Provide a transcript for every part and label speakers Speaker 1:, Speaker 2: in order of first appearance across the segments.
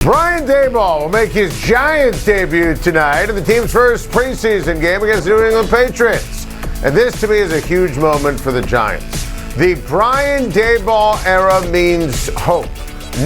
Speaker 1: Brian Daboll will make his Giants debut tonight in the team's first preseason game against the New England Patriots. And this, to me, is a huge moment for the Giants. The Brian Daboll era means hope.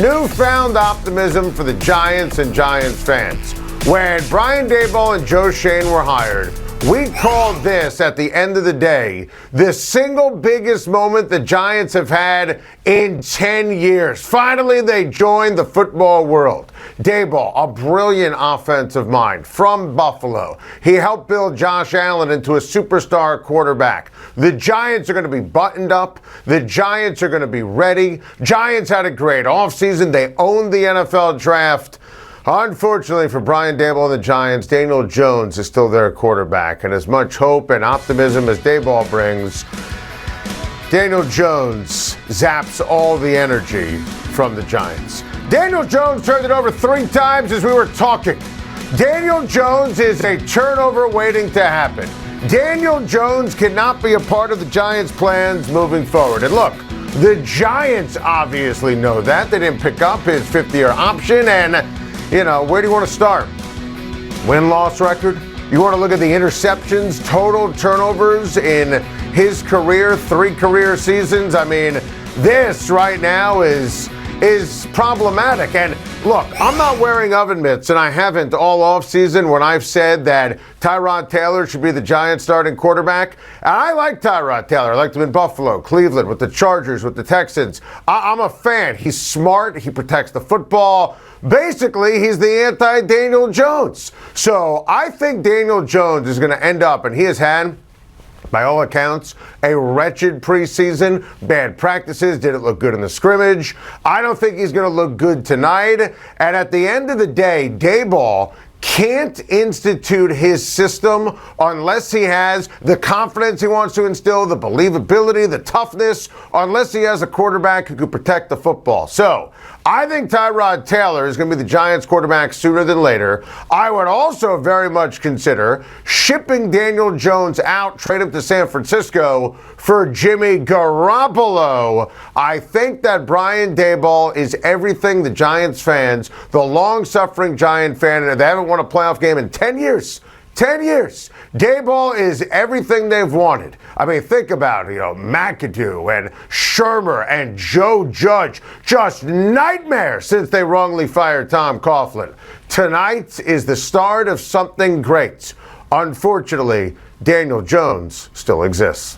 Speaker 1: Newfound optimism for the Giants and Giants fans. When Brian Daboll and Joe Schein were hired, we called this, at the end of the day, the single biggest moment the Giants have had in 10 years. Finally, they joined the football world. Daboll, a brilliant offensive mind from Buffalo. He helped build Josh Allen into a superstar quarterback. The Giants are going to be buttoned up. The Giants are going to be ready. Giants had a great offseason. They owned the NFL draft. Unfortunately for Brian Daboll and the Giants, Daniel Jones is still their quarterback. And as much hope and optimism as Daboll brings, Daniel Jones zaps all the energy from the Giants. Daniel Jones turned it over 3 times as we were talking. Daniel Jones is a turnover waiting to happen. Daniel Jones cannot be a part of the Giants' plans moving forward. And look, the Giants obviously know that. They didn't pick up his 5th-year option, and where do you want to start? Win-loss record? You want to look at the interceptions, total turnovers in his career, 3 career seasons? I mean, this right now is problematic. And look, I'm not wearing oven mitts, and I haven't all offseason when I've said that Tyrod Taylor should be the Giants starting quarterback. And I like Tyrod Taylor. I liked him in Buffalo, Cleveland, with the Chargers, with the Texans. I'm a fan. He's smart. He protects the football. Basically, he's the anti-Daniel Jones. So I think Daniel Jones is going to end up, and he has had, by all accounts, a wretched preseason. Bad practices, didn't look good in the scrimmage. I don't think he's going to look good tonight. And at the end of the day, Daboll can't institute his system unless he has the confidence he wants to instill, the believability, the toughness, unless he has a quarterback who could protect the football. So I think Tyrod Taylor is going to be the Giants quarterback sooner than later. I would also very much consider shipping Daniel Jones out, trade him to San Francisco for Jimmy Garoppolo. I think that Brian Daboll is everything the Giants fans, the long-suffering Giant fan, and they haven't won a playoff game in 10 years. 10 years. Daboll is everything they've wanted. I mean, think about it, McAdoo and Shermer and Joe Judge. Just nightmares since they wrongly fired Tom Coughlin. Tonight is the start of something great. Unfortunately, Daniel Jones still exists.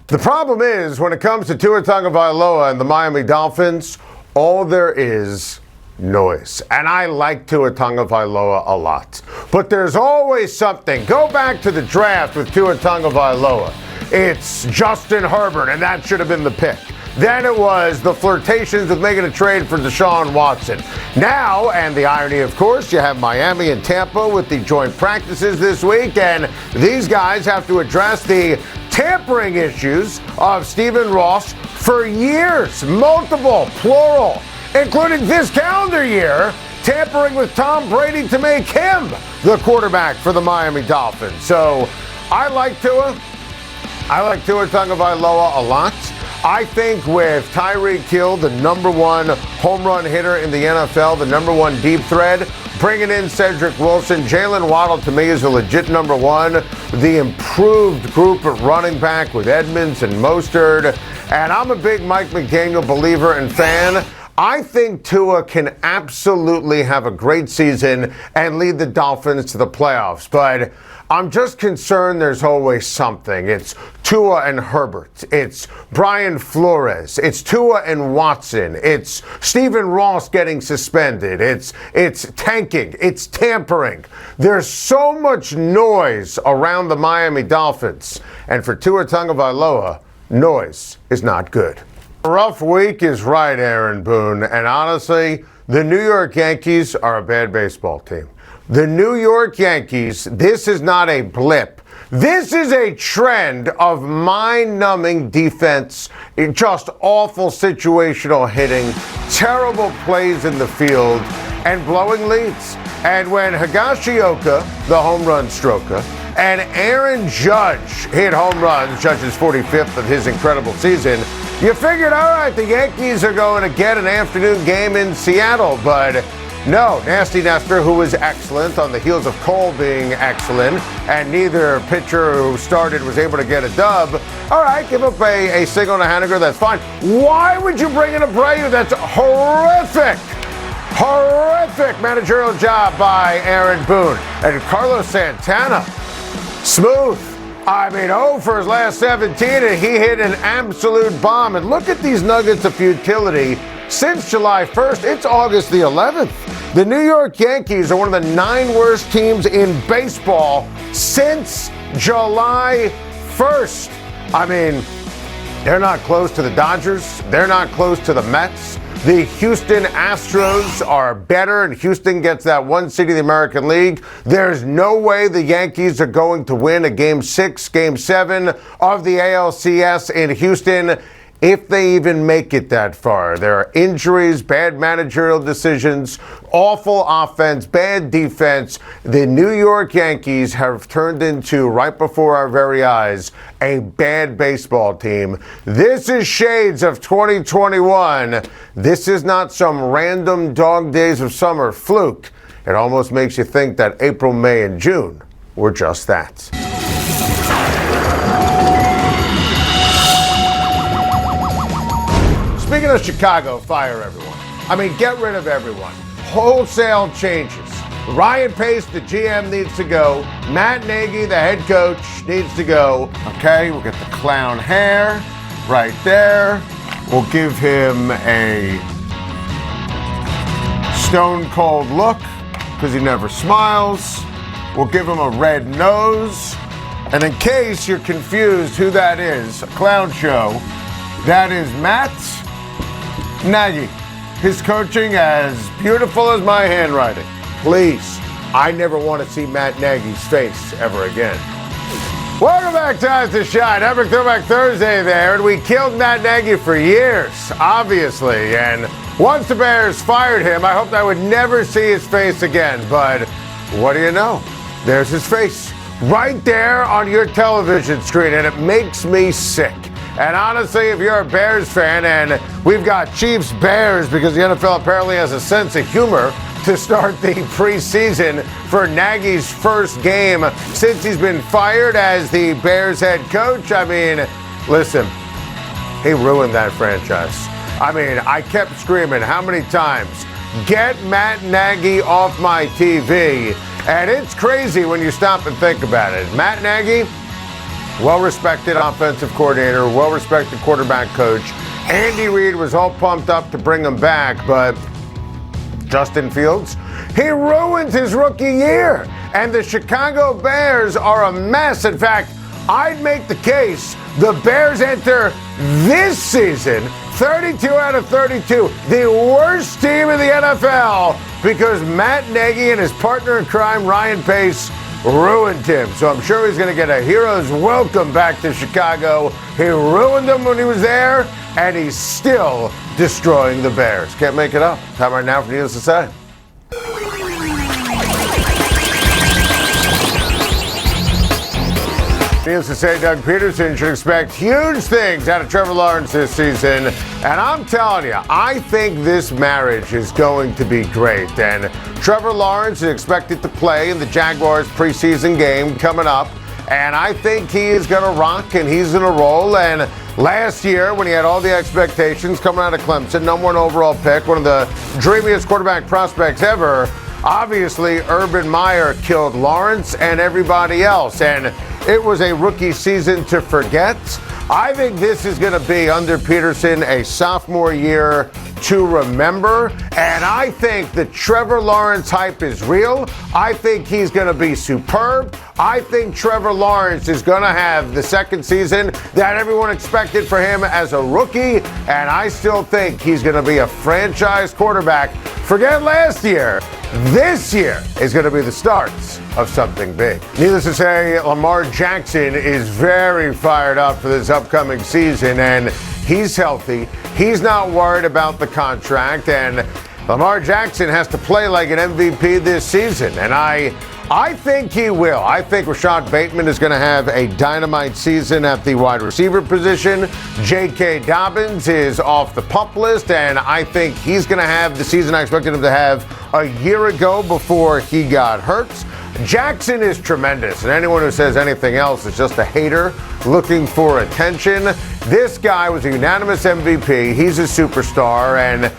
Speaker 1: The problem is, when it comes to Tua Tagovailoa and the Miami Dolphins, all there is noise. And I like Tua Tagovailoa a lot. But there's always something. Go back to the draft with Tua Tagovailoa. It's Justin Herbert, and that should have been the pick. Then it was the flirtations with making a trade for Deshaun Watson. Now, and the irony, of course, you have Miami and Tampa with the joint practices this week, and these guys have to address the tampering issues of Stephen Ross for years. Multiple, plural, including this calendar year, tampering with Tom Brady to make him the quarterback for the Miami Dolphins. So I like Tua. I like Tua Tagovailoa a lot. I think with Tyreek Hill, the number 1 home run hitter in the NFL, the number 1 deep threat, bringing in Cedric Wilson, Jalen Waddle to me is a legit number 1. The improved group at running back with Edmonds and Mostert. And I'm a big Mike McDaniel believer and fan. I think Tua can absolutely have a great season and lead the Dolphins to the playoffs. But I'm just concerned there's always something. It's Tua and Herbert. It's Brian Flores. It's Tua and Watson. It's Stephen Ross getting suspended. It's tanking. It's tampering. There's so much noise around the Miami Dolphins. And for Tua Tagovailoa, noise is not good. A rough week is right, Aaron Boone. And honestly, the New York Yankees are a bad baseball team. The New York Yankees, this is not a blip. This is a trend of mind-numbing defense, just awful situational hitting, terrible plays in the field, and blowing leads. And when Higashioka, the home run stroker, and Aaron Judge hit home runs, Judge's 45th of his incredible season, you figured, all right, the Yankees are going to get an afternoon game in Seattle, but No, Nasty Nestor, who was excellent on the heels of Cole being excellent, and neither pitcher who started was able to get a dub. All right, give up a single and a Haniger, that's fine. Why would you bring in Abreu? That's horrific. Horrific managerial job by Aaron Boone. And Carlos Santana, smooth. I mean, 0 for his last 17, and he hit an absolute bomb. And look at these nuggets of futility. Since July 1st, it's August the 11th. The New York Yankees are one of the 9 worst teams in baseball since July 1st. I mean, they're not close to the Dodgers. They're not close to the Mets. The Houston Astros are better, and Houston gets that 1 seed in the American League. There's no way the Yankees are going to win a Game 6, Game 7 of the ALCS in Houston, if they even make it that far. There are injuries, bad managerial decisions, awful offense, bad defense. The New York Yankees have turned into, right before our very eyes, a bad baseball team. This is shades of 2021. This is not some random dog days of summer fluke. It almost makes you think that April, May, and June were just that. Speaking of Chicago, fire everyone. I mean, get rid of everyone. Wholesale changes. Ryan Pace, the GM, needs to go. Matt Nagy, the head coach, needs to go. Okay, we'll get the clown hair right there. We'll give him a stone cold look because he never smiles. We'll give him a red nose. And in case you're confused who that is, a clown show, that is Matt Nagy. His coaching as beautiful as my handwriting. Please, I never want to see Matt Nagy's face ever again. Welcome back to Schein. Epic Throwback Thursday there, and we killed Matt Nagy for years, obviously. And once the Bears fired him, I hoped I would never see his face again. But what do you know? There's his face right there on your television screen, and it makes me sick. And honestly, if you're a Bears fan, and we've got Chiefs Bears because the NFL apparently has a sense of humor to start the preseason for Nagy's first game since he's been fired as the Bears head coach. I mean, listen, he ruined that franchise. I mean, I kept screaming how many times, get Matt Nagy off my TV. And it's crazy when you stop and think about it. Matt Nagy, well-respected offensive coordinator, well-respected quarterback coach. Andy Reid was all pumped up to bring him back, but Justin Fields, he ruined his rookie year. And the Chicago Bears are a mess. In fact, I'd make the case the Bears enter this season 32 out of 32, the worst team in the NFL, because Matt Nagy and his partner in crime, Ryan Pace, ruined him. So I'm sure he's going to get a hero's welcome back to Chicago. He ruined him when he was there, and he's still destroying the Bears. Can't make it up. Time right now for Needless to Say. Needless to say, Doug Peterson should expect huge things out of Trevor Lawrence this season. And I'm telling you, I think this marriage is going to be great. And Trevor Lawrence is expected to play in the Jaguars preseason game coming up. And I think he is going to rock and he's going to roll. And last year, when he had all the expectations coming out of Clemson, number 1 overall pick, one of the dreamiest quarterback prospects ever, obviously Urban Meyer killed Lawrence and everybody else. And it was a rookie season to forget. I think this is going to be, under Peterson, a sophomore year to remember. And I think the Trevor Lawrence hype is real. I think he's going to be superb. I think Trevor Lawrence is going to have the second season that everyone expected for him as a rookie. And I still think he's going to be a franchise quarterback. Forget last year. This year is going to be the start of something big. Needless to say, Lamar Jackson is very fired up for this upcoming season, and he's healthy. He's not worried about the contract, and Lamar Jackson has to play like an MVP this season. And I I think he will. I think Rashad Bateman is going to have a dynamite season at the wide receiver position. J.K. Dobbins is off the PUP list, and I think he's going to have the season I expected him to have a year ago before he got hurt. Jackson is tremendous, and anyone who says anything else is just a hater looking for attention. This guy was a unanimous MVP. He's a superstar, and,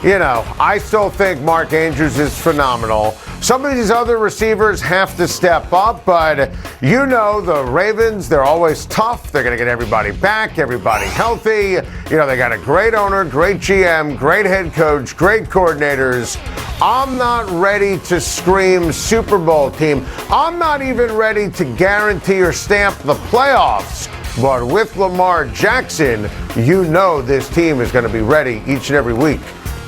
Speaker 1: you know, I still think Mark Andrews is phenomenal. Some of these other receivers have to step up, but you know the Ravens, they're always tough. They're going to get everybody back, everybody healthy. You know, they got a great owner, great GM, great head coach, great coordinators. I'm not ready to scream Super Bowl team. I'm not even ready to guarantee or stamp the playoffs. But with Lamar Jackson, you know this team is going to be ready each and every week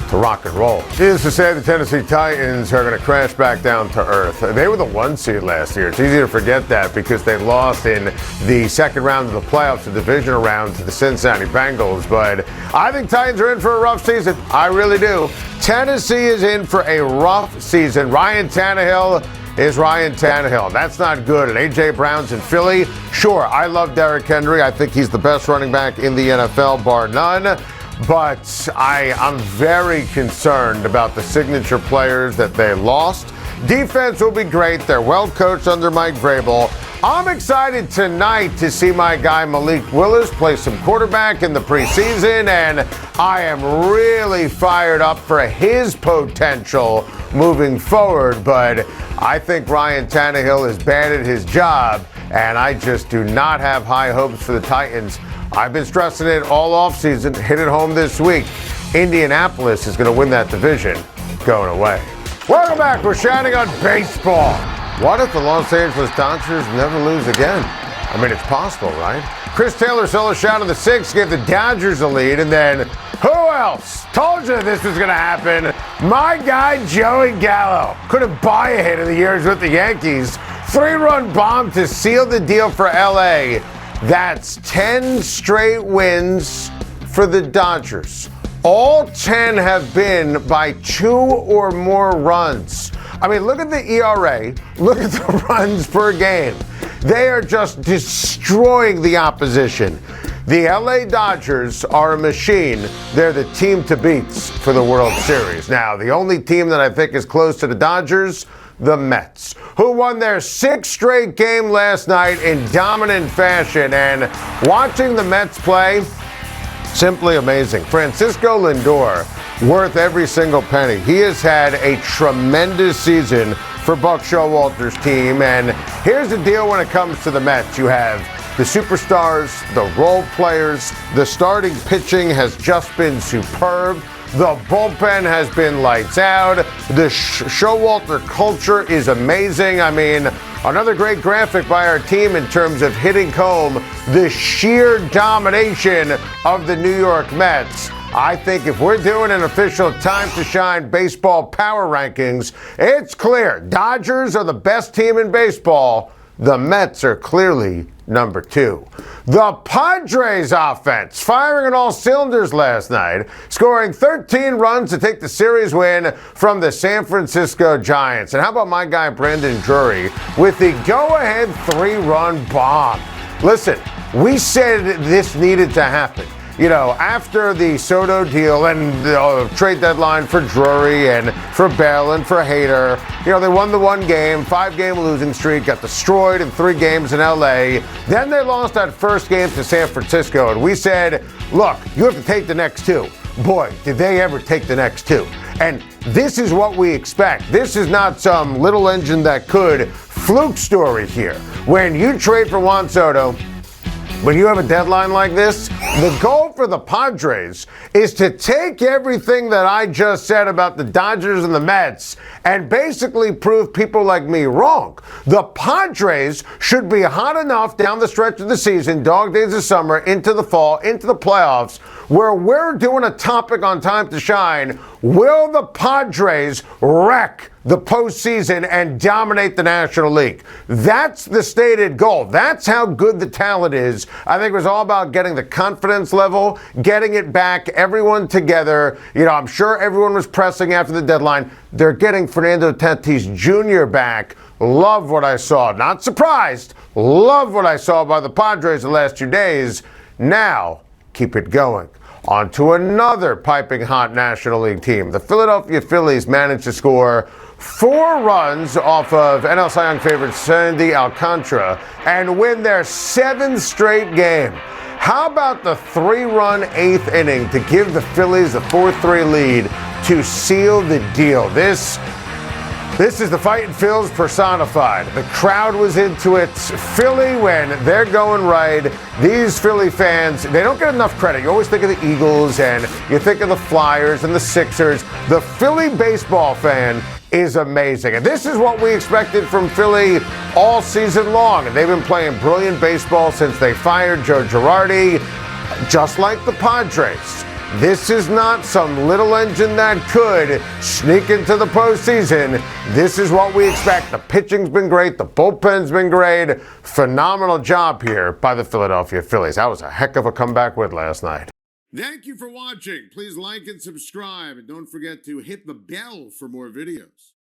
Speaker 1: to rock and roll. Needless to say, the Tennessee Titans are going to crash back down to earth. They were the 1 seed last year. It's easy to forget that because they lost in the second round of the playoffs, the divisional round, to the Cincinnati Bengals. But I think Titans are in for a rough season. I really do. Tennessee is in for a rough season. Ryan Tannehill is Ryan Tannehill. That's not good. And A.J. Brown's in Philly. Sure, I love Derrick Henry. I think he's the best running back in the NFL, bar none. But I'm very concerned about the signature players that they lost. Defense will be great. They're well coached under Mike Vrabel. I'm excited tonight to see my guy Malik Willis play some quarterback in the preseason, and I am really fired up for his potential moving forward. But I think Ryan Tannehill is bad at his job, and I just do not have high hopes for the Titans. I've been stressing it all offseason, hit it home this week. Indianapolis is going to win that division going away. Welcome back. We're shining on baseball. What if the Los Angeles Dodgers never lose again? I mean, it's possible, right? Chris Taylor solo shot in the 6th, gave the Dodgers a lead, and then who else? Told you this was going to happen. My guy, Joey Gallo. Couldn't buy a hit in the years with the Yankees. 3-run bomb to seal the deal for L.A. That's 10 straight wins for the Dodgers. All 10 have been by 2 or more runs. I mean, look at the ERA. Look at the runs per game. They are just destroying the opposition. The LA Dodgers are a machine. They're the team to beat for the World Series. Now, the only team that I think is close to the Dodgers, the Mets, who won their 6th straight game last night in dominant fashion. And watching the Mets play, simply amazing. Francisco Lindor, worth every single penny. He has had a tremendous season for Buck Showalter's team. And here's the deal when it comes to the Mets. You have the superstars, the role players. The starting pitching has just been superb. The bullpen has been lights out. The Showalter culture is amazing. I mean, another great graphic by our team in terms of hitting home the sheer domination of the New York Mets. I think if we're doing an official Time to Shine baseball power rankings, it's clear. Dodgers are the best team in baseball. The Mets are clearly number 2. The Padres offense firing on all cylinders last night, scoring 13 runs to take the series win from the San Francisco Giants. And how about my guy Brandon Drury with the go-ahead 3-run bomb? Listen, we said this needed to happen. You know, after the Soto deal and the trade deadline for Drury and for Bell and for Hader, you know, they won the 1 game, 5-game losing streak, got destroyed in 3 games in L.A. Then they lost that first game to San Francisco, and we said, look, you have to take the next 2. Boy, did they ever take the next 2. And this is what we expect. This is not some little engine that could fluke story here. When you trade for Juan Soto, when you have a deadline like this, the goal for the Padres is to take everything that I just said about the Dodgers and the Mets and basically prove people like me wrong. The Padres should be hot enough down the stretch of the season, dog days of summer, into the fall, into the playoffs, where we're doing a topic on Time to Shine. Will the Padres wreck the postseason and dominate the National League? That's the stated goal. That's how good the talent is. I think it was all about getting the confidence level Daboll getting it back, everyone together. You know, I'm sure everyone was pressing after the deadline. They're getting Fernando Tatis Jr. back. Love what I saw. Not surprised. Love what I saw by the Padres the last 2 days. Now, keep it going. On to another piping hot National League team. The Philadelphia Phillies managed to score 4 runs off of NL Cy Young favorite Sandy Alcantara and win their 7th straight game. How about the 3-run 8th inning to give the Phillies the 4-3 lead to seal the deal? This is the Fightin' Phils personified. The crowd was into it. Philly, when they're going right, these Philly fans, they don't get enough credit. You always think of the Eagles and you think of the Flyers and the Sixers. The Philly baseball fan is amazing. And this is what we expected from Philly all season long. And they've been playing brilliant baseball since they fired Joe Girardi, just like the Padres. This is not some little engine that could sneak into the postseason. This is what we expect. The pitching's been great. The bullpen's been great. Phenomenal job here by the Philadelphia Phillies. That was a heck of a comeback win last night.
Speaker 2: Thank you for watching. Please like and subscribe. And don't forget to hit the bell for more videos.